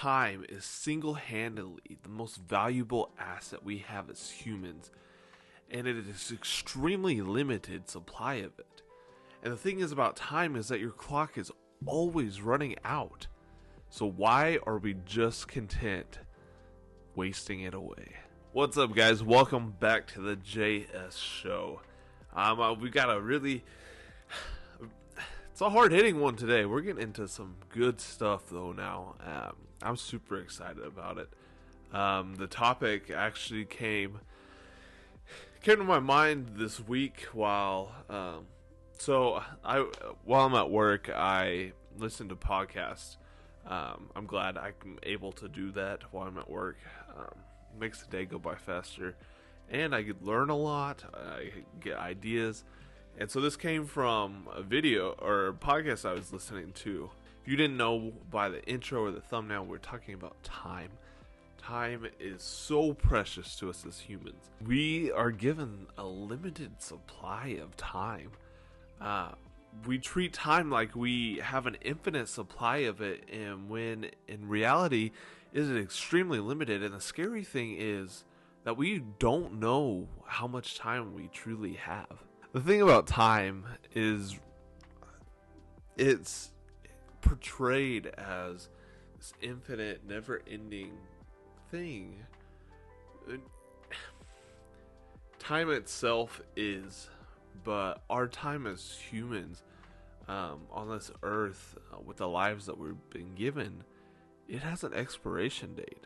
time is single-handedly the most valuable asset we have as humans, and it is extremely limited supply of it. And the thing is about time is that your clock is always running out. So why are we just content wasting it away? What's up, guys? Welcome back to the JS Show. We got a really... It's a hard-hitting one today. We're getting into some good stuff, though, now. I'm super excited about it. The topic actually came to my mind this week while I'm at work. I listen to podcasts. I'm glad I'm able to do that while I'm at work. It makes the day go by faster, and I could learn a lot. I get ideas. And so this came from a video or a podcast I was listening to. If you didn't know by the intro or the thumbnail, we're talking about time. Time is so precious to us as humans. We are given a limited supply of time. We treat time like we have an infinite supply of it, and when in reality it is extremely limited. And the scary thing is that we don't know how much time we truly have. The thing about time is it's portrayed as this infinite, never-ending thing. Time itself is, but our time as humans on this earth, with the lives that we've been given, it has an expiration date.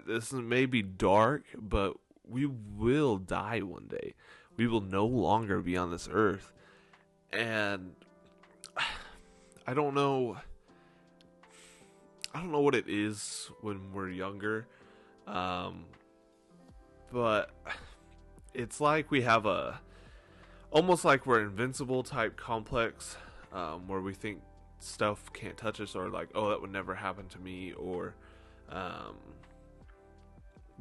This may be dark, but we will die one day. We will no longer be on this earth. And I don't know what it is when we're younger. But it's like we have almost like we're invincible type complex, where we think stuff can't touch us, or like, oh, that would never happen to me, or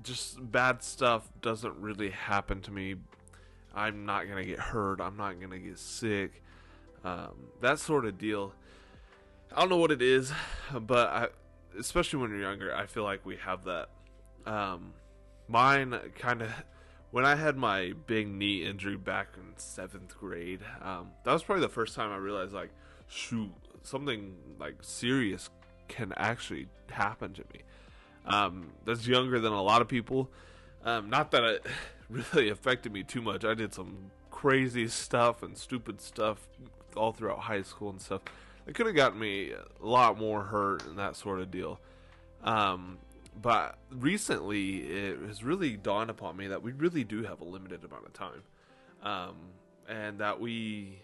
just bad stuff doesn't really happen to me. I'm not going to get hurt. I'm not going to get sick. That sort of deal. I don't know what it is, but especially when you're younger, I feel like we have that. Mine kind of, when I had my big knee injury back in 7th grade, that was probably the first time I realized, like, shoot, something like serious can actually happen to me. That's younger than a lot of people. Not that it really affected me too much. I did some crazy stuff and stupid stuff all throughout high school and stuff. It could have gotten me a lot more hurt and that sort of deal. But recently, it has really dawned upon me that we really do have a limited amount of time. And that we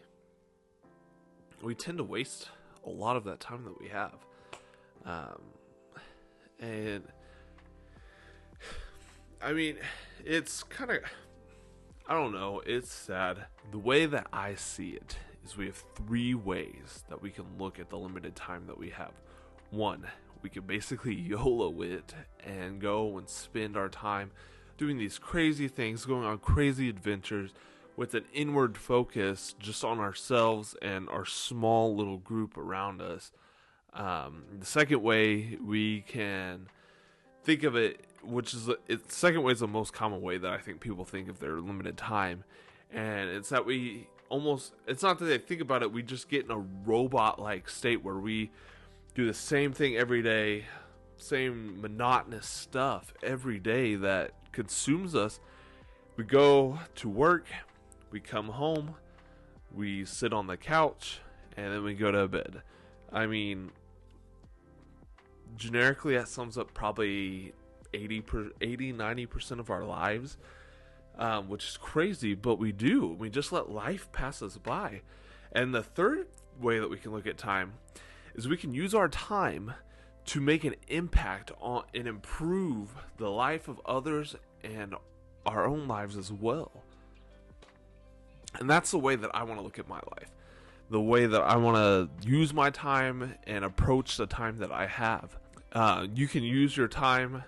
tend to waste a lot of that time that we have. And I mean, it's kind of, I don't know, it's sad. The way that I see it is we have 3 ways that we can look at the limited time that we have. 1, we can basically YOLO it and go and spend our time doing these crazy things, going on crazy adventures with an inward focus just on ourselves and our small little group around us. The second way we can think of it, the second way is the most common way that I think people think of their limited time, and it's that it's not that they think about it, we just get in a robot-like state where we do the same thing every day, same monotonous stuff every day that consumes us. We go to work, we come home, we sit on the couch, and then we go to bed. I mean, generically, that sums up probably 90% of our lives, which is crazy, but we do. We just let life pass us by. And the third way that we can look at time is we can use our time to make an impact on and improve the life of others and our own lives as well. And that's the way that I want to look at my life. The way that I want to use my time and approach the time that I have. You can use your time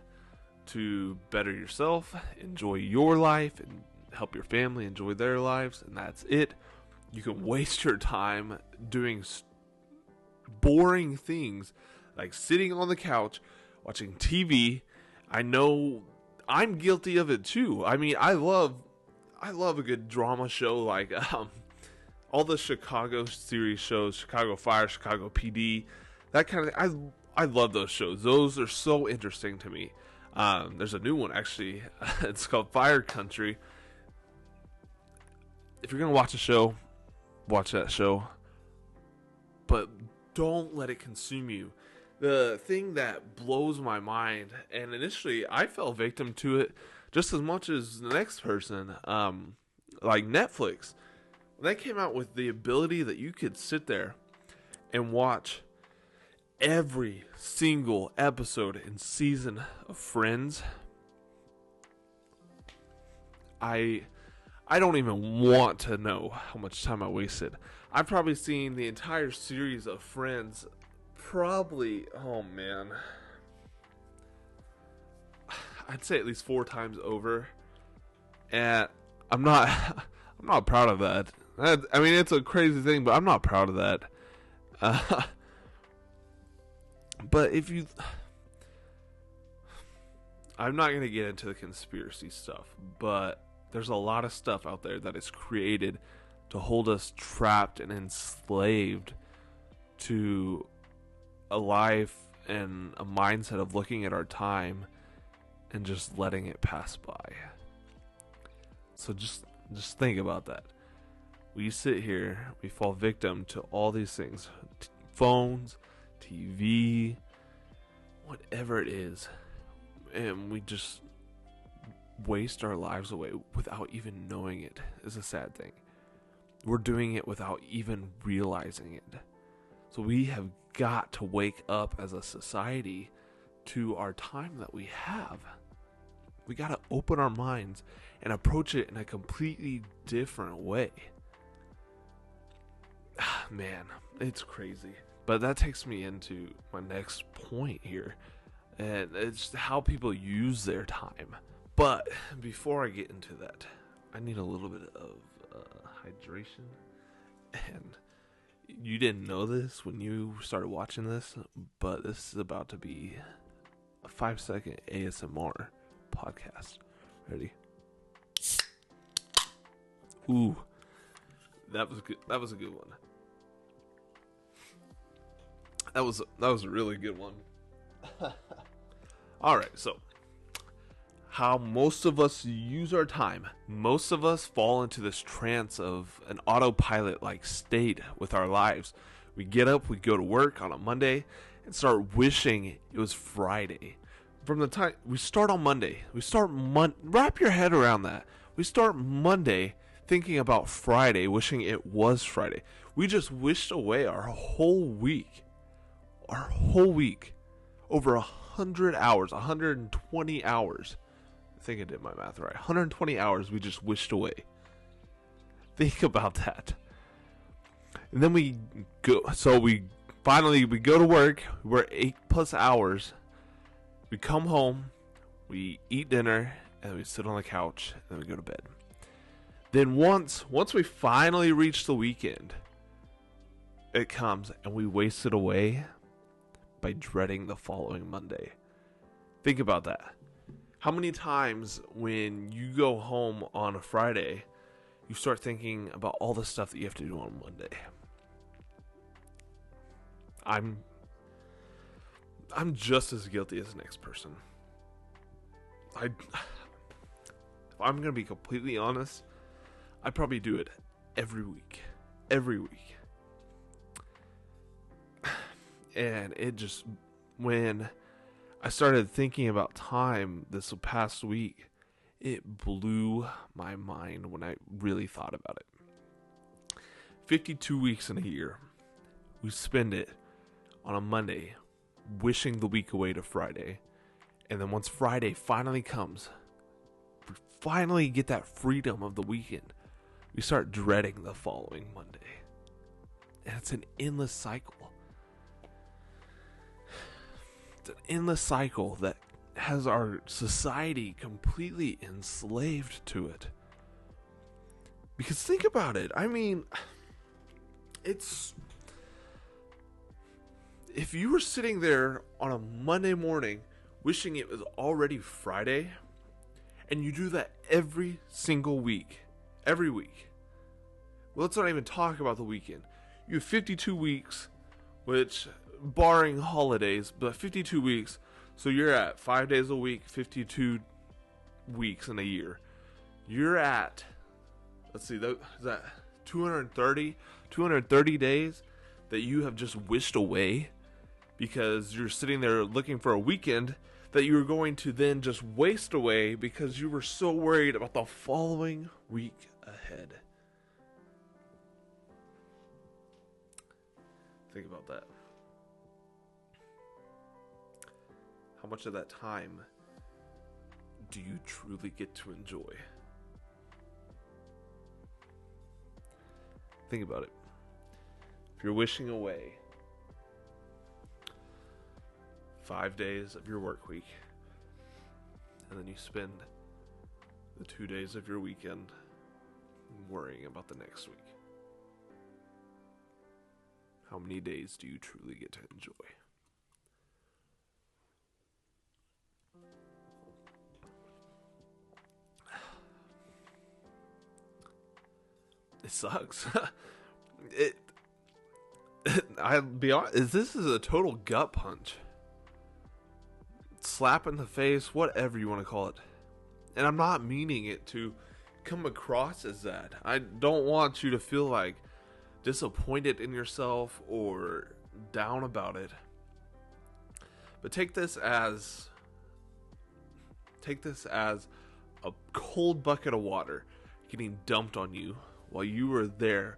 to better yourself, enjoy your life, and help your family enjoy their lives, and that's it. You can waste your time doing boring things like sitting on the couch watching TV. I know I'm guilty of it too. I mean, I love a good drama show, like all the Chicago series shows, Chicago Fire, Chicago PD, that kind of thing. I love those shows. Those are so interesting to me. There's a new one actually. It's called Fire Country. If you're gonna watch a show, watch that show, but don't let it consume you. The thing that blows my mind, and initially I fell victim to it just as much as the next person, like Netflix. When they came out with the ability that you could sit there and watch every single episode and season of Friends, I don't even want to know how much time I wasted. I've probably seen the entire series of Friends probably, oh man, I'd say at least 4 times over. And I'm not proud of that. I mean, it's a crazy thing, but I'm not proud of that. But if you, I'm not going to get into the conspiracy stuff, but there's a lot of stuff out there that is created to hold us trapped and enslaved to a life and a mindset of looking at our time and just letting it pass by. So just think about that. We sit here, we fall victim to all these things, phones, TV, whatever it is, and we just waste our lives away without even knowing it. Is a sad thing. We're doing it without even realizing it. So we have got to wake up as a society to our time that we have. We got to open our minds and approach it in a completely different way. Man, it's crazy. But that takes me into my next point here. And it's how people use their time. But before I get into that, I need a little bit of hydration. And you didn't know this when you started watching this, but this is about to be a 5-second ASMR podcast. Ready? Ooh, that was good. That was a good one. That was a really good one. All right, so how most of us use our time. Most of us fall into this trance of an autopilot-like state with our lives. We get up, we go to work on a Monday, and start wishing it was Friday. From the time we start on Monday, wrap your head around that. We start Monday thinking about Friday, wishing it was Friday. We just wished away our whole week. Over 100 hours, 120 hours. I think I did my math right. 120 hours we just wished away. Think about that. And then we go to work. We're 8+ hours. We come home, we eat dinner, and we sit on the couch, and then we go to bed. Then once we finally reach the weekend, it comes, and we waste it away by dreading the following Monday. Think about that. How many times when you go home on a Friday, you start thinking about all the stuff that you have to do on Monday? I'm just as guilty as the next person. If I'm going to be completely honest, I probably do it every week. And it just, when I started thinking about time this past week, it blew my mind when I really thought about it. 52 weeks in a year. We spend it on a Monday wishing the week away to Friday. And then once Friday finally comes, we finally get that freedom of the weekend, we start dreading the following Monday. And it's an endless cycle. It's an endless cycle that has our society completely enslaved to it. Because think about it. I mean, it's if you were sitting there on a Monday morning wishing it was already Friday, and you do that every single week, every week, well, let's not even talk about the weekend. You have 52 weeks, which, barring holidays, but 52 weeks, so you're at 5 days a week, 52 weeks in a year. You're at, let's see, is that 230 days that you have just wished away because you're sitting there looking for a weekend that you're going to then just waste away because you were so worried about the following week ahead. Think about that. How much of that time do you truly get to enjoy? Think about it. If you're wishing away 5 days of your work week, and then you spend the 2 days of your weekend worrying about the next week, how many days do you truly get to enjoy? It sucks. I'll be honest, this is a total gut punch. Slap in the face, whatever you want to call it. And I'm not meaning it to come across as that. I don't want you to feel like disappointed in yourself or down about it. But take this as a cold bucket of water getting dumped on you while you were there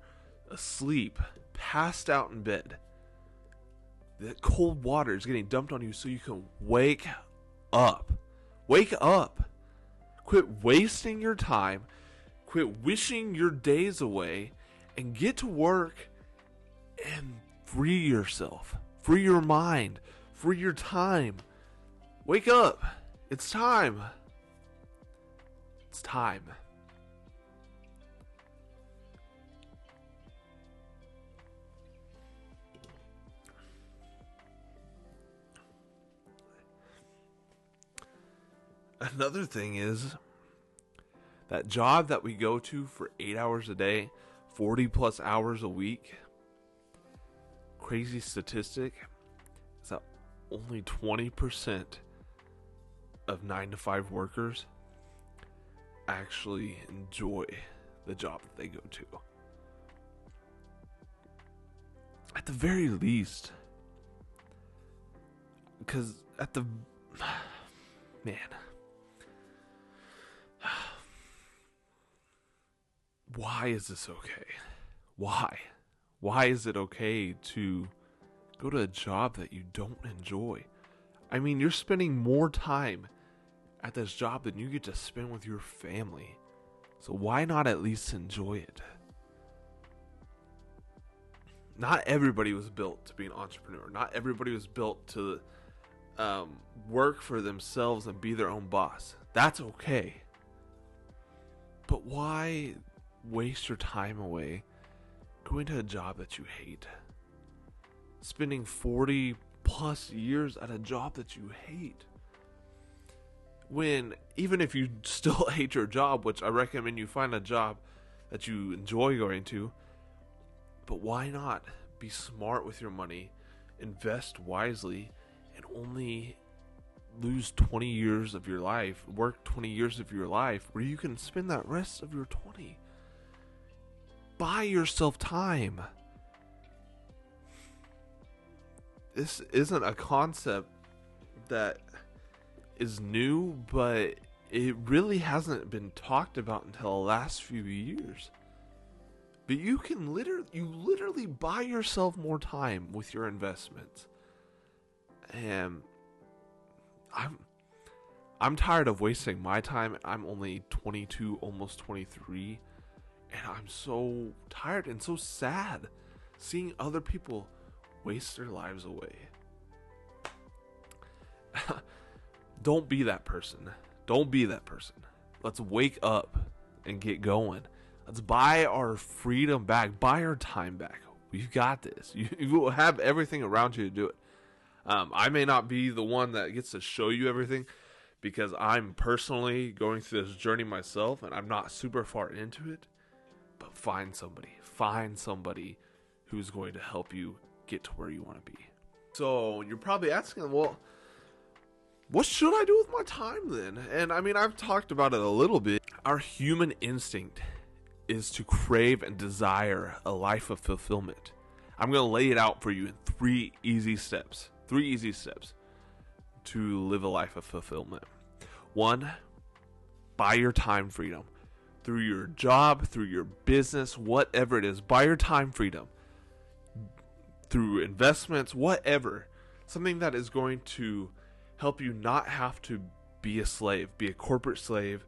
asleep, passed out in bed. That cold water is getting dumped on you so you can wake up. Wake up. Quit wasting your time. Quit wishing your days away and get to work and free yourself. Free your mind. Free your time. Wake up. It's time. It's time. Another thing is that job that we go to for 8 hours a day, 40 plus hours a week. Crazy statistic is that only 20% of 9 to 5 workers actually enjoy the job that they go to. At the very least. Because man. Why is this okay? Why? Why is it okay to go to a job that you don't enjoy? I mean, you're spending more time at this job than you get to spend with your family. So why not at least enjoy it? Not everybody was built to be an entrepreneur. Not everybody was built to work for themselves and be their own boss. That's okay. But why waste your time away going to a job that you hate? Spending 40 plus years at a job that you hate. When, even if you still hate your job, which I recommend you find a job that you enjoy going to, but why not be smart with your money, invest wisely, and only lose 20 years of your life, work 20 years of your life, where you can spend that rest of your 20. Buy yourself time. This isn't a concept that is new, but it really hasn't been talked about until the last few years. But you can literally buy yourself more time with your investments. And I'm tired of wasting my time. I'm only 22, almost 23, and I'm so tired and so sad seeing other people waste their lives away. Don't be that person. Don't be that person. Let's wake up and get going. Let's buy our freedom back. Buy our time back. We've got this. You will have everything around you to do it. I may not be the one that gets to show you everything because I'm personally going through this journey myself and I'm not super far into it. But find somebody who's going to help you get to where you want to be. So you're probably asking, well, what should I do with my time then? And I mean, I've talked about it a little bit. Our human instinct is to crave and desire a life of fulfillment. I'm going to lay it out for you in 3 easy steps. 3 easy steps to live a life of fulfillment. 1, buy your time freedom. Through your job, through your business, whatever it is, buy your time freedom. Through investments, whatever. Something that is going to help you not have to be a slave, be a corporate slave,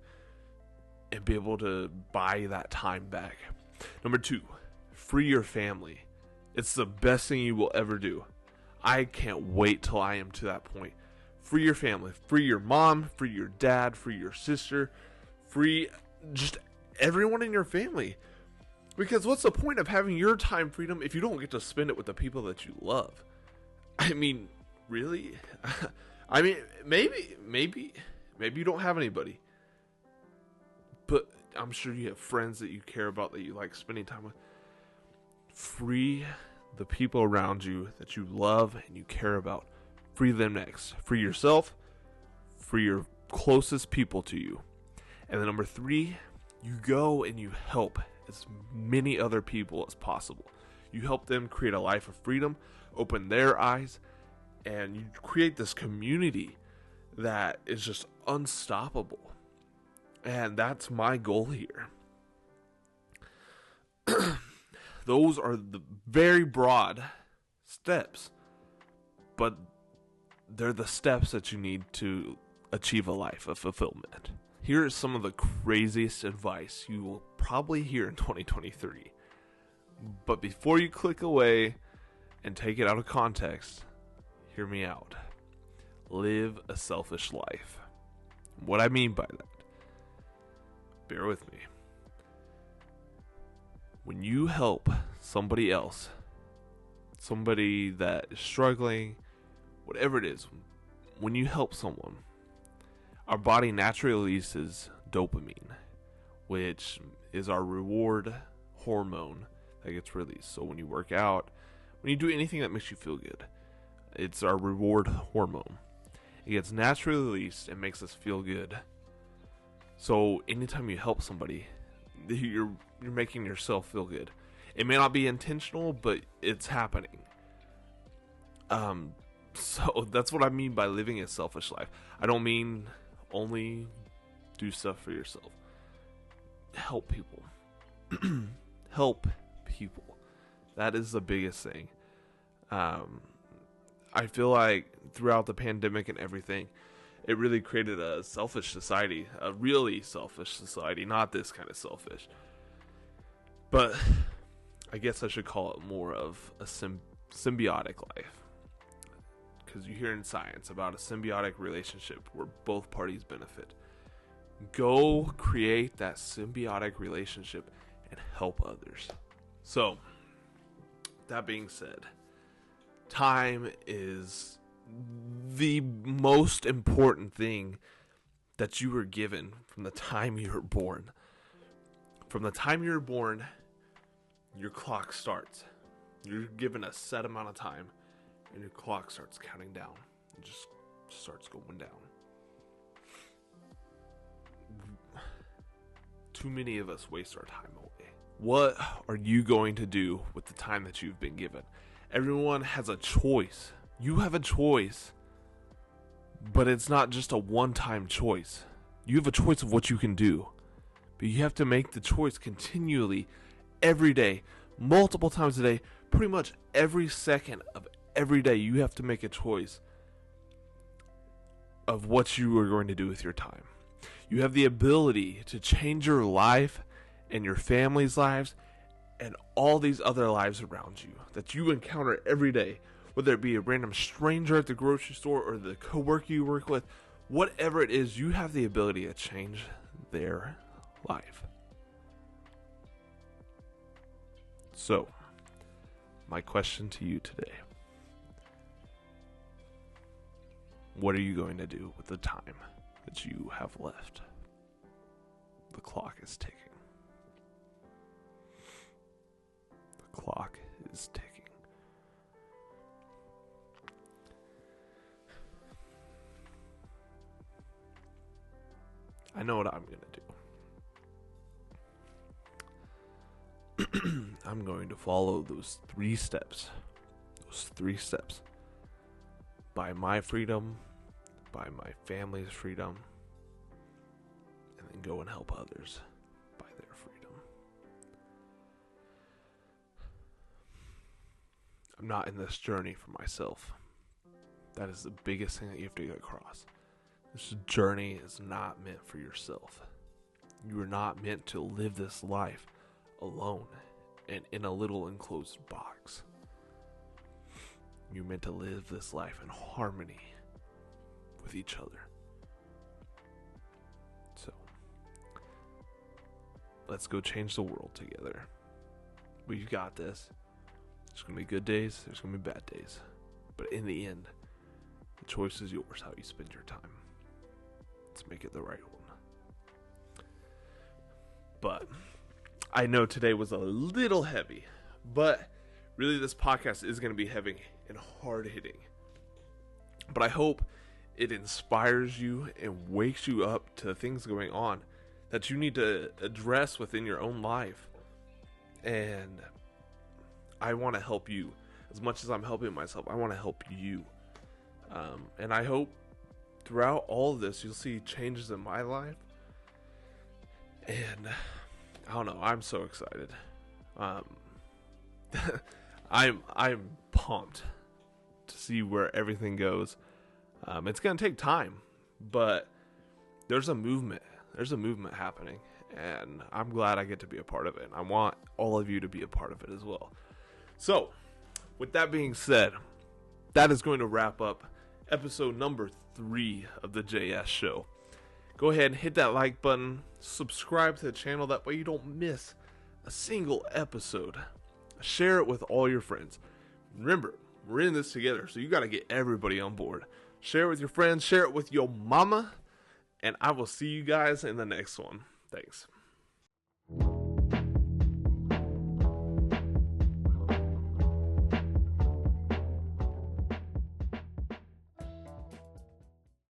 and be able to buy that time back. Number 2, free your family. It's the best thing you will ever do. I can't wait till I am to that point. Free your family. Free your mom, free your dad, free your sister, free just everyone in your family. Because what's the point of having your time freedom if you don't get to spend it with the people that you love? I mean, really? I mean, maybe you don't have anybody. But I'm sure you have friends that you care about, that you like spending time with. Free the people around you that you love and you care about. Free them next. Free yourself. Free your closest people to you. And then number 3, you go and you help as many other people as possible. You help them create a life of freedom, open their eyes, and you create this community that is just unstoppable. And that's my goal here. Those are the very broad steps, but they're the steps that you need to achieve a life of fulfillment. Here is some of the craziest advice you will probably hear in 2023. But before you click away and take it out of context, hear me out. Live a selfish life. What I mean by that, bear with me. When you help somebody else, somebody that is struggling, whatever it is, when you help someone, our body naturally releases dopamine, which is our reward hormone that gets released. So when you work out, when you do anything that makes you feel good, it's our reward hormone. It gets naturally released and makes us feel good. So anytime you help somebody, you're making yourself feel good. It may not be intentional, but it's happening. So that's what I mean by living a selfish life. I don't mean only do stuff for yourself. Help people. Help people. That is the biggest thing. I feel like throughout the pandemic and everything, it really created a selfish society, a really selfish society, not this kind of selfish. But I guess I should call it more of a symbiotic life. Because you hear in science about a symbiotic relationship where both parties benefit. Go create that symbiotic relationship and help others. So, that being said, time is the most important thing that you were given from the time you were born. From the time you were born, your clock starts. You're given a set amount of time, and your clock starts counting down. It just starts going down. Too many of us waste our time away. What are you going to do with the time that you've been given? Everyone has a choice. You have a choice. But it's not just a one-time choice. You have a choice of what you can do. But you have to make the choice continually, every day, multiple times a day, pretty much every second of every day. You have to make a choice of what you are going to do with your time. You have the ability to change your life and your family's lives and all these other lives around you that you encounter every day, whether it be a random stranger at the grocery store or the coworker you work with, whatever it is, you have the ability to change their life. So, my question to you today: what are you going to do with the time that you have left? The clock is ticking. The clock is ticking. I know what I'm going to do. I'm going to follow those 3 steps. Those 3 steps. By my freedom, by my family's freedom, and then go and help others by their freedom. I'm not in this journey for myself. That is the biggest thing that you have to get across. This journey is not meant for yourself. You are not meant to live this life alone and in a little enclosed box. You're meant to live this life in harmony with each other. So, let's go change the world together. We've got this. There's going to be good days, there's going to be bad days. But in the end, the choice is yours how you spend your time. Let's make it the right one. But I know today was a little heavy, but really this podcast is going to be heavy and hard hitting. But I hope it inspires you and wakes you up to things going on that you need to address within your own life. And I want to help you as much as I'm helping myself. I want to help you. And I hope throughout all of this, you'll see changes in my life. And I don't know, I'm so excited. I'm pumped to see where everything goes. It's going to take time, but there's a movement. There's a movement happening, and I'm glad I get to be a part of it. And I want all of you to be a part of it as well. So, with that being said, that is going to wrap up episode number 3 of the JS Show. Go ahead and hit that like button, subscribe to the channel, that way you don't miss a single episode. Share it with all your friends. Remember, we're in this together, so you got to get everybody on board. Share it with your friends, share it with your mama, and I will see you guys in the next one. Thanks.